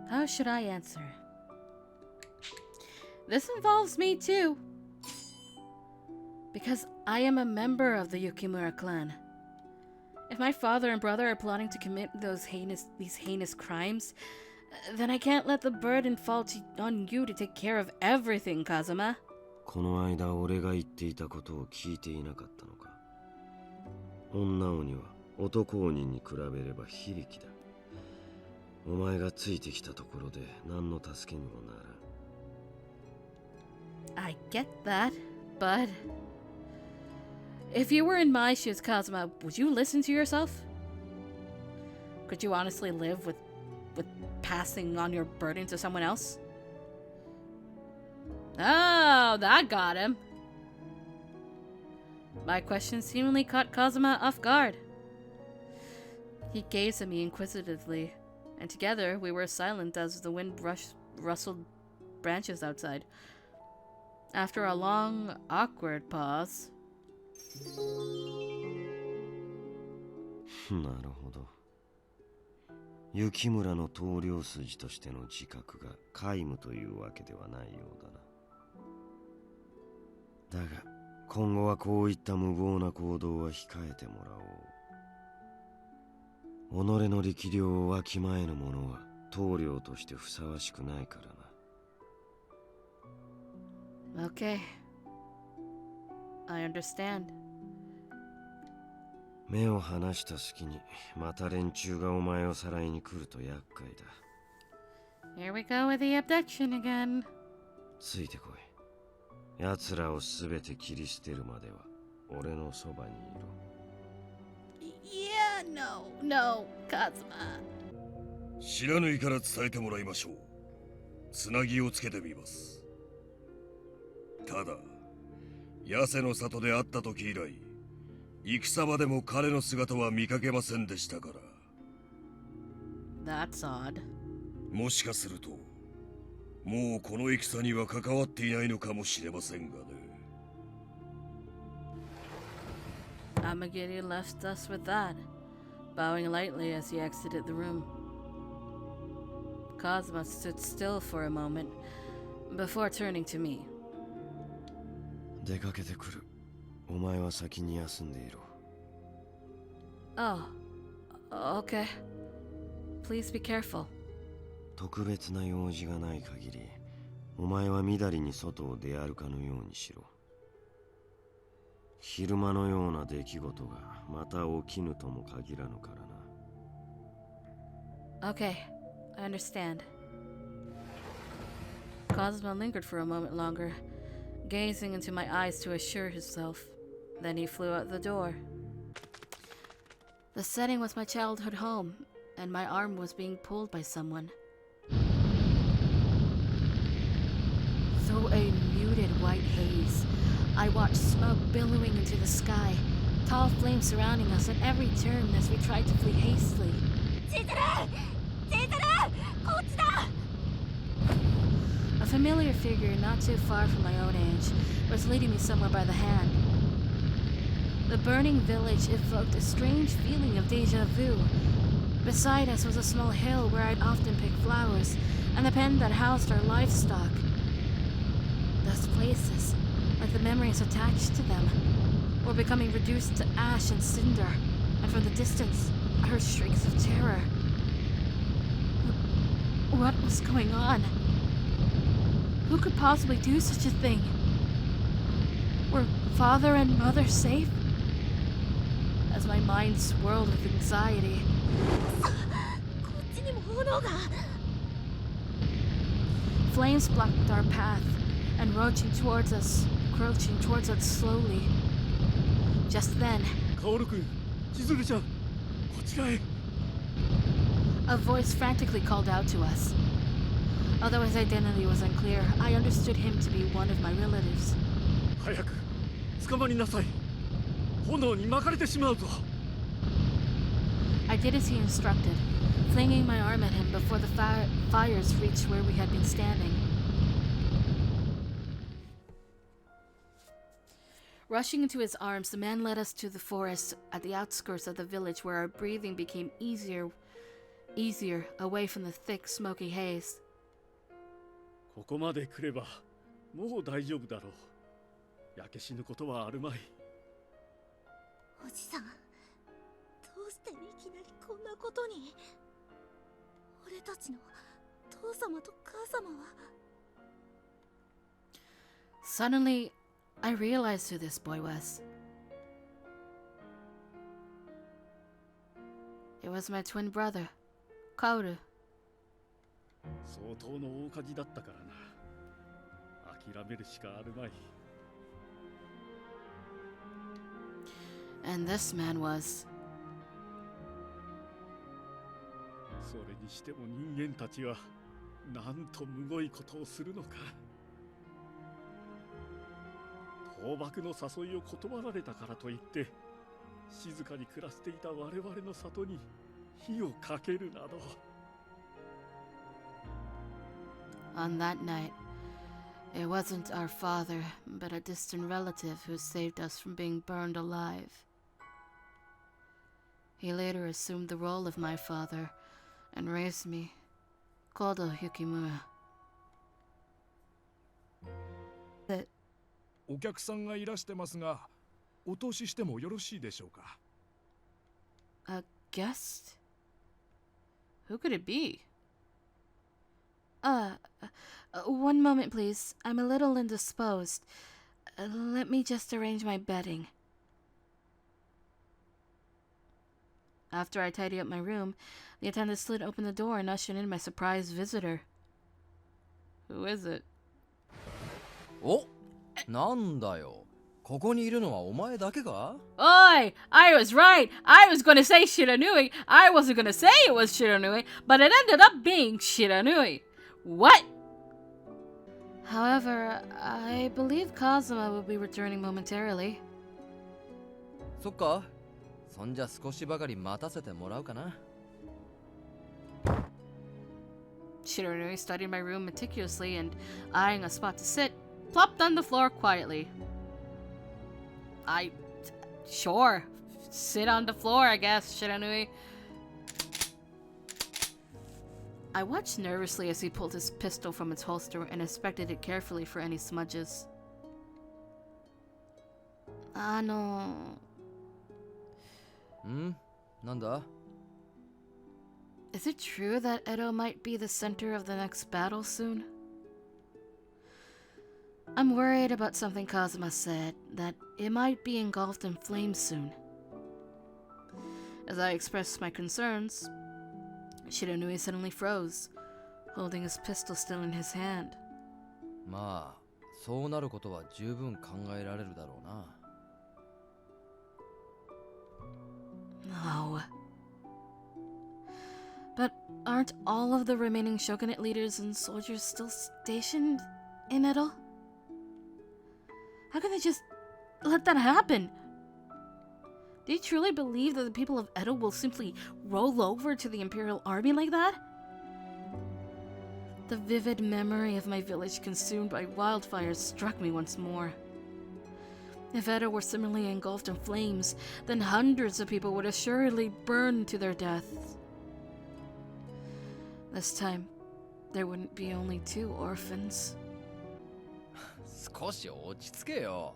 How should I answer? This involves me too. Because I am a member of the Yukimura clan. If my father and brother are plotting to commit these heinous crimes, then I can't let the burden fall on you to take care of everything, Kazuma. この間俺が言っていたことを聞いていなかったのか。女鬼は男鬼に比べれば非力だ。お前がついてきたところで何の助けにもならん。I get that, but if you were in my shoes, Kazuma, would you listen to yourself? Could you honestly live with passing on your burden to someone else? Oh, that got him. My question seemingly caught Kazuma off guard. He gazed at me inquisitively, and together we were silent as the wind rustled branches outside. After a long, awkward pause. なるほど。雪村の棟梁筋としての自覚が皆無というわけではないようだな。だが今後はこういった無謀な行動は控えてもらおう。己の力量をわきまえぬ者は棟梁としてふさわしくないからな。Okay. I understand. 目を離した隙にまた連中がお前をさらいに来ると厄介だ。 Here we go with the abduction again. ついてこい。奴らをすべて切り捨てるまでは俺のそばにいろ。 Yeah, no, Kazuma. 知らぬいから伝えてもらいましょう。つなぎをつけてみます。ただ、ヤセの里で会った時以来、戦場でも彼の姿は見かけませんでしたから。 That's odd. もしかすると、もうこの戦には関わっていないのかもしれませんがね。Amagiri left us with that, bowing lightly as he exited the room. Kazuma stood still for a moment before turning to me. 出かけてくる。お前は先に休んでいろ。 Oh, okay. Please be careful. 特別な用事がない限り、お前はみだりに外を出歩かぬようにしろ。昼間のような出来事がまた起きぬとも限らぬからな。 Okay, I understand. Kazuma lingered for a moment longer, gazing into my eyes to assure himself. Then he flew out the door. The setting was my childhood home, and my arm was being pulled by someone. Through a muted white haze, I watched smoke billowing into the sky, tall flames surrounding us at every turn as we tried to flee hastily. A familiar figure not too far from my own age was leading me somewhere by the hand. The burning village evoked a strange feeling of deja vu. Beside us was a small hill where I'd often pick flowers, and the pen that housed our livestock. Those places, like the memories attached to them, were becoming reduced to ash and cinder, and from the distance, I heard shrieks of terror. What was going on? Who could possibly do such a thing? Were father and mother safe? As my mind swirled with anxiety, flames blocked our path and crouching towards us slowly. Just then, a voice frantically called out to us. Although his identity was unclear, I understood him to be one of my relatives. I did as he instructed, flinging my arm at him before the fires reached where we had been standing. Rushing into his arms, the man led us to the forest at the outskirts of the village where our breathing became easier easier away from the thick, smoky haze. ここまで来ればもう大丈夫だろう。焼け死ぬことはあるまい。おじさん、どうしていきなりこんなことに。俺たちの父様と母様は。 Suddenly, I realized who this boy was. It was my twin brother, Kaoru. 相当の大火事だったからな。諦めるしかあるまい。And this man was. それにしても人間たちはなんとむごいことをするのか。倒幕の誘いを断られたからといって静かに暮らしていた我々の里に火をかけるなど。 On that night, it wasn't our father, but a distant relative who saved us from being burned alive. He later assumed the role of my father and raised me, Kodo Yukimura. お客さんがいらしてますが、お通ししてもよろしいでしょうか。A guest? Who could it be? One moment, please. I'm a little indisposed. Let me just arrange my bedding. After I tidy up my room, the attendant slid open the door and ushered in my surprise visitor. Who is it? お、なんだよ。ここにいるのはお前だけか？ Oi! I was right! I was gonna say Shiranui! I wasn't gonna say it was Shiranui, but it ended up being Shiranui! What? However, I believe Kazuma will be returning momentarily. そっか。そんじゃ少しばかり待たせてもらうかな。Shiranui studied my room meticulously and, eyeing a spot to sit, plopped on the floor quietly. Sure. Sit on the floor, I guess, Shiranui. I watched nervously as he pulled his pistol from its holster and inspected it carefully for any smudges. Hmm? なんだ? Is it true that Edo might be the center of the next battle soon? I'm worried about something Kazuma said, that it might be engulfed in flames soon. As I expressed my concerns, Shiranui suddenly froze, holding his pistol still in his hand. まあ、そうなることは十分考えられるだろうな。No. But aren't all of the remaining shogunate leaders and soldiers still stationed in Edo? How can they just let that happen? Do you truly believe that the people of Edo will simply roll over to the Imperial Army like that? The vivid memory of my village consumed by wildfires struck me once more. If Edo were similarly engulfed in flames, then hundreds of people would assuredly burn to their deaths. This time, there wouldn't be only 2 orphans. 少し落ち着けよ。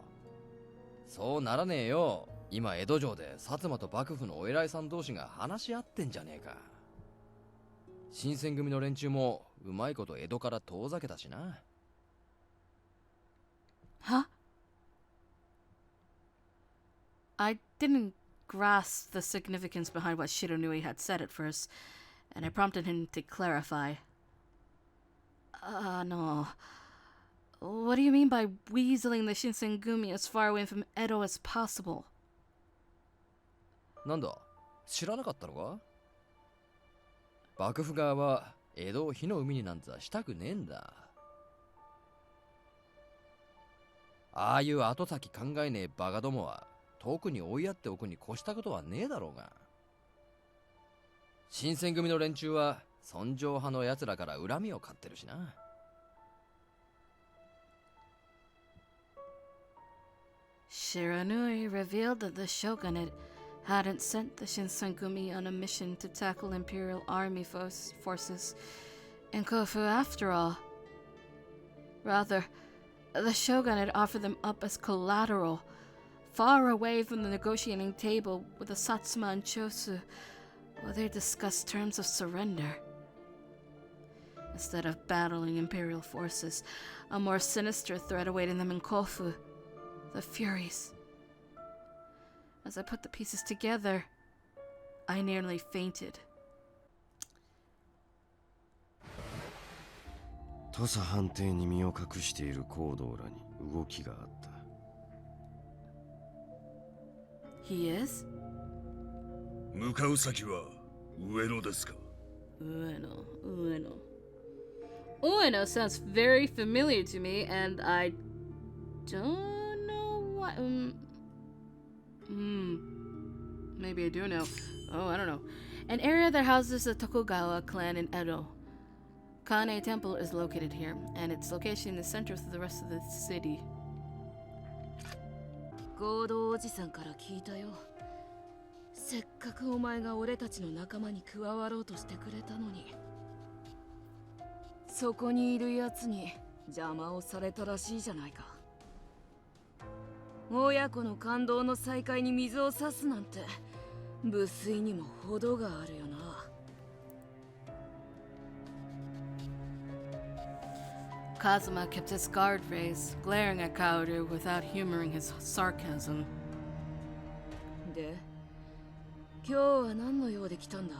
そうならねえよ。今江戸城で薩摩と幕府のお偉いさん同士が話し合ってんじゃねえか。新選組の連中もうまいこと江戸から遠ざけたしな。Huh? I didn't grasp the significance behind what Shiranui had said at first, and I prompted him to clarify. No. What do you mean by weaseling the Shinsengumi as far away from Edo as possible? なんだ、知らなかったのか？幕府側は江戸を火の海になんざしたくねえんだ。ああいう後先考えねえバカどもは遠くに追いやっておくに越したことはねえだろうが。新選組の連中は尊攘派の奴らから恨みを買ってるしな。Shiranui revealed that the shogunate hadn't sent the Shinsengumi on a mission to tackle Imperial Army forces in Kofu after all. Rather, the Shogun had offered them up as collateral, far away from the negotiating table with the Satsuma and Chosu, while they discussed terms of surrender. Instead of battling Imperial forces, a more sinister threat awaited them in Kofu, the Furies. As I put the pieces together, I nearly fainted. 土佐藩邸に身を隠している行動らに動きがあった。He is? 向かう先は上野ですか？ Ueno. Ueno sounds very familiar to me, and I don't know why. Maybe I do know. Oh, I don't know. An area that houses the Tokugawa clan in Edo. Kane Temple is located here, and its location is central to the rest of the city. 合同おじさんから聞いたよ。せっかくお前が俺たちの仲間に加わろうとしてくれたのに、そこにいるやつに邪魔をされたらしいじゃないか。親子の感動の再会に水を差すなんて無粋にも程があるよな。Kazuma kept his guard raised, glaring at Kaoru without humoring his sarcasm. で、今日は何の用で来たんだ？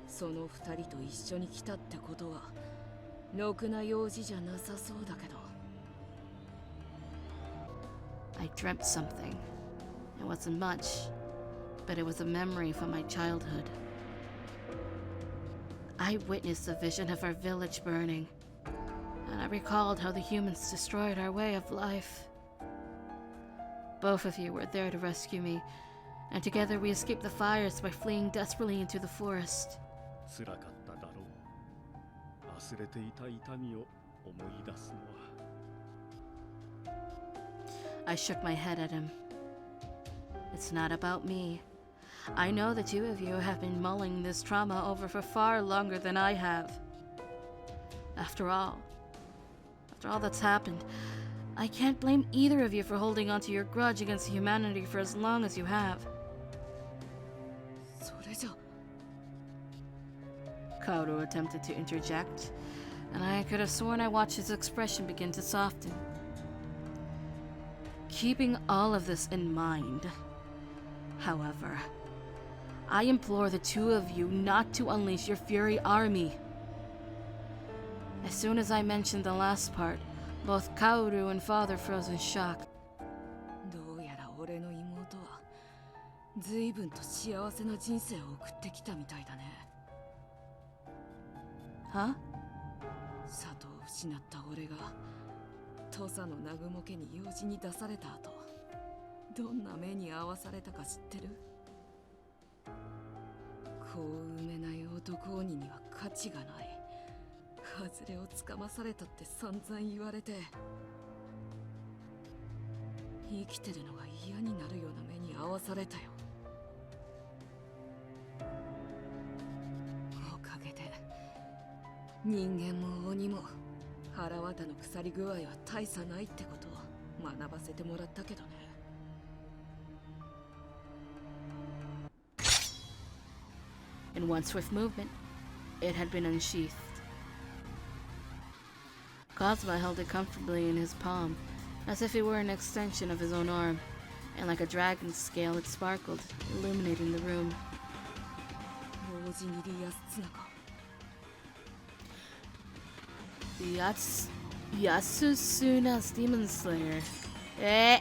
その二人と一緒に来たってことは、ろくな用事じゃなさそうだけど。I dreamt something. It wasn't much, but it was a memory from my childhood. I witnessed a vision of our village burning, and I recalled how the humans destroyed our way of life. Both of you were there to rescue me, and together we escaped the fires by fleeing desperately into the forest. 辛かっただろう。忘れていた痛みを思い出すのは。I shook my head at him. It's not about me. I know the two of you have been mulling this trauma over for far longer than I have. After all that's happened, I can't blame either of you for holding onto your grudge against humanity for as long as you have. それじゃ。Kaoru attempted to interject, and I could have sworn I watched his expression begin to soften. Keeping all of this in mind, however, I implore the two of you not to unleash your Fury army. As soon as I mentioned the last part, both Kaoru and Father froze in shock. どうやら俺の妹は随分と幸せな人生を送ってきたみたいだね。Huh? 里を失った俺が土佐の南雲家に用事に出された後、どんな目に遭わされたか知ってる？子を産めない男鬼には価値がない。外れをつかまされたって散々言われて、生きてるのが嫌になるような目に遭わされたよ。おかげで人間も鬼も腹渡の腐り具合は大差ないってことを学ばせてもらったけどね。In one swift movement, it had been unsheathed. Kazuma held it comfortably in his palm, as if it were an extension of his own arm, and like a dragon's scale it sparkled, illuminating the room. 老人入りやすつなか。Yasusuna's Demon Slayer. A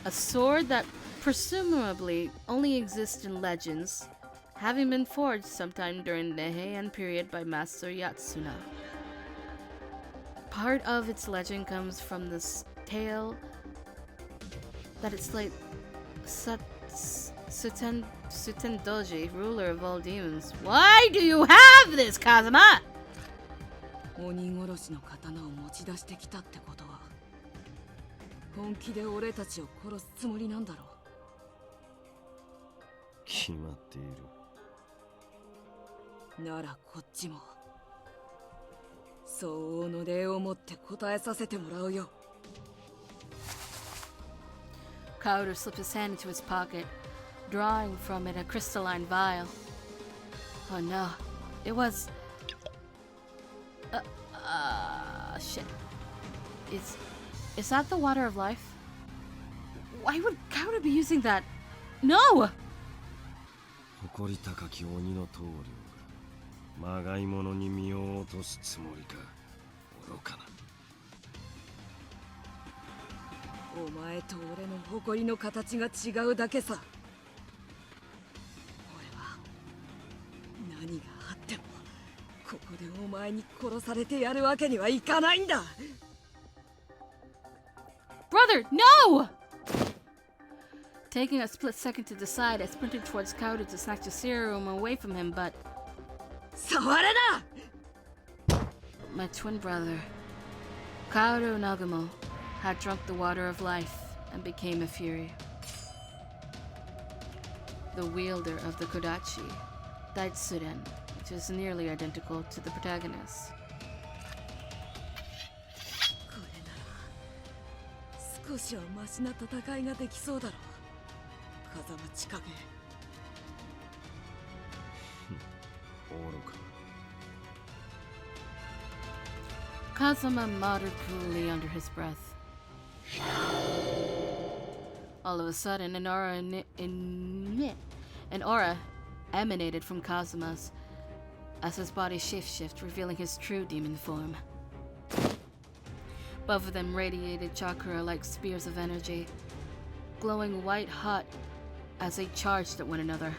sword that presumably only exists in legends, having been forged sometime during the Heian period by Master Yatsuna. Part of its legend comes from this tale that it's like Sutendoji, ruler of all demons. Why do you have this, Kazuma? 鬼殺しの刀を持ち出してきたってことは、本気で俺たちを殺すつもりなんだろ決まっている。ならこっちも相応の礼をもって答えさせてもらうよ。Kaoru slipped his hand into his pocket, drawing from it a crystalline vial. Oh no, it was... shit. Is that the water of life? Why would Kaoru be using that? No! 誇り高き鬼の棟梁がまがいものに身を落とすつもりか。愚かな。お前と俺の誇りの形が違うだけさ。俺は何があってもここでお前に殺されてやるわけにはいかないんだ。Brother, no! Taking a split second to decide, I sprinted towards Kaoru to snatch the serum away from him, but 触れな! my twin brother, Kaoru Nagumo, had drunk the water of life and became a fury. The wielder of the Kodachi, Daitsuren, which is nearly identical to the protagonist. これなら少しはマシな戦いができそうだろう。風間千景。愚か。 Kazuma muttered coolly under his breath. All of a sudden, an aura emanated from Kazuma's as his body shapeshift, revealing his true demon form. Both of them radiated chakra like spears of energy, glowing white hot as they charged at one another.